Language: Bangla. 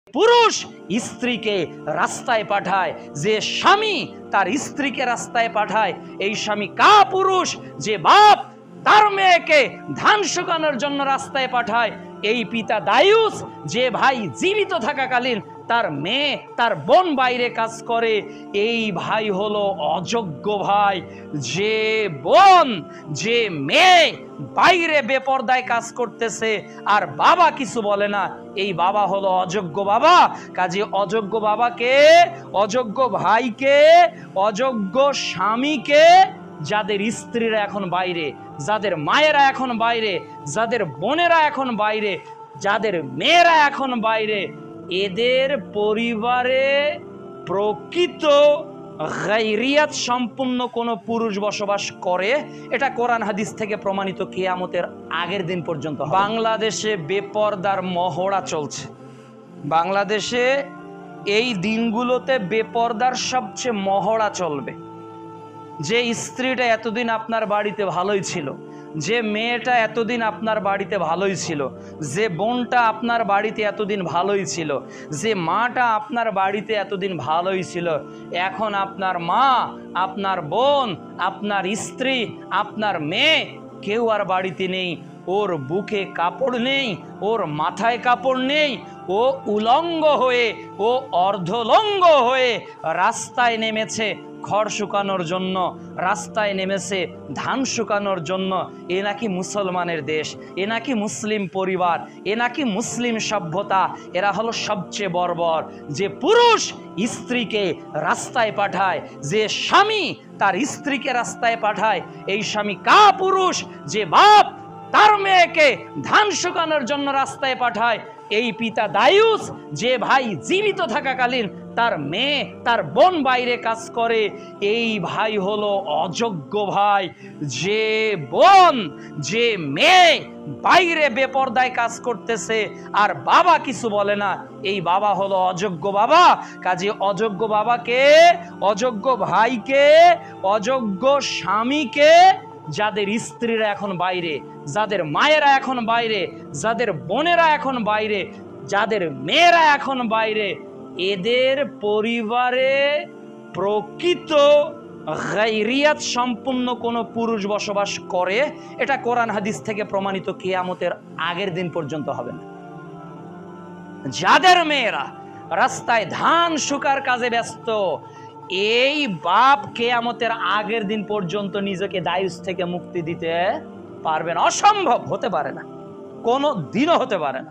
পুরুষ স্ত্রীকে রাস্তায় পাঠায়, যে স্বামী তার স্ত্রীকে রাস্তায় পাঠায়, এই স্বামী কাপুরুষ। যে বাপ তার মেয়েকে ধান শুকানোর জন্য রাস্তায় পাঠায়, এই পিতা দায়ুস। যে ভাই জীবিত থাকাকালীন তার মেয়ে তার বোন বাইরে কাজ করে, এই ভাই হলো অযোগ্য ভাই। যে বোন যে মেয়ে বাইরে বেপরদায় কাজ করতেছে আর বাবা কিছু বলে না, এই বাবা হলো অযোগ্য বাবা। কাজে অযোগ্য বাবাকে, অযোগ্য ভাইকে, অযোগ্য স্বামীকে, যাদের স্ত্রীরা এখন বাইরে, যাদের মায়েরা এখন বাইরে, যাদের বোনেরা এখন বাইরে, যাদের মেয়েরা এখন বাইরে, এদের পরিবারে প্রকৃত গায়রিয়াত সম্পূর্ণ কোন পুরুষ বসবাস করে, এটা কোরআন হাদিস থেকে প্রমাণিত কিয়ামতের আগের দিন পর্যন্ত। বাংলাদেশে বেপরদার মহড়া চলছে। বাংলাদেশে এই দিনগুলোতে বেপরদার সবচেয়ে মহড়া চলবে। যে স্ত্রীটা এতদিন আপনার বাড়িতে ভালোই ছিল, যে মেয়েটা এতদিন আপনার বাড়িতে ভালোই ছিল, যে বোনটা আপনার বাড়িতে এতদিন ভালোই ছিল, যে মাটা আপনার বাড়িতে এতদিন ভালোই ছিল, এখন আপনার মা, আপনার বোন, আপনার স্ত্রী, আপনার মেয়ে কেউ আর বাড়িতে নেই। ওর বুকে কাপড় নেই, ওর মাথায় কাপড় নেই, ও উলঙ্গ হয়ে, ও অর্ধলঙ্গ হয়ে রাস্তায় নেমেছে খড় শুকানোর জন্য, রাস্তায় নেমেছে ধান শুকানোর জন্য। এ নাকি মুসলমানের দেশ, এ নাকি মুসলিম পরিবার, এ নাকি মুসলিম সভ্যতা। এরা হলো সবচেয়ে বর্বর। যে পুরুষ স্ত্রীকে রাস্তায় পাঠায়, যে স্বামী তার স্ত্রীকে রাস্তায় পাঠায়, এই স্বামী কাপুরুষ। যে বাপ তার মেয়েকে ধান শুকানোর জন্য রাস্তায় পাঠায়, এই পিতা দায়ুস। যে ভাই জীবিত থাকাকালীন তার মেয়ে তার বোন বাইরে কাজ করে, এই ভাই হলো অযোগ্য ভাই। যে বোন যে মেয়ে বাইরে বেপরদায় কাজ করতেছে আর বাবা কিছু বলে না, এই বাবা হলো অযোগ্য বাবা। কাজে অযোগ্য বাবাকে, অযোগ্য ভাইকে, অযোগ্য স্বামীকে, যাদের স্ত্রীরা এখন বাইরে, যাদের মায়েরা এখন বাইরে, যাদের বোনেরা এখন বাইরে, যাদের মেয়েরা এখন বাইরে, এদের পরিবারে প্রকৃত গায়রিয়াত সম্পূর্ণ কোন পুরুষ বসবাস করে, এটা কোরআন হাদিস থেকে প্রমাণিত কিয়ামতের আগের দিন পর্যন্ত হবে না। যাদের মেয়েরা রাস্তায় ধান শুকার কাজে ব্যস্ত, এই বাপ কিয়ামতের আগের দিন পর্যন্ত নিজেকে দায়ুস থেকে মুক্তি দিতে পারবে না। অসম্ভব, হতে পারে না, কোনো দিনও হতে পারে না।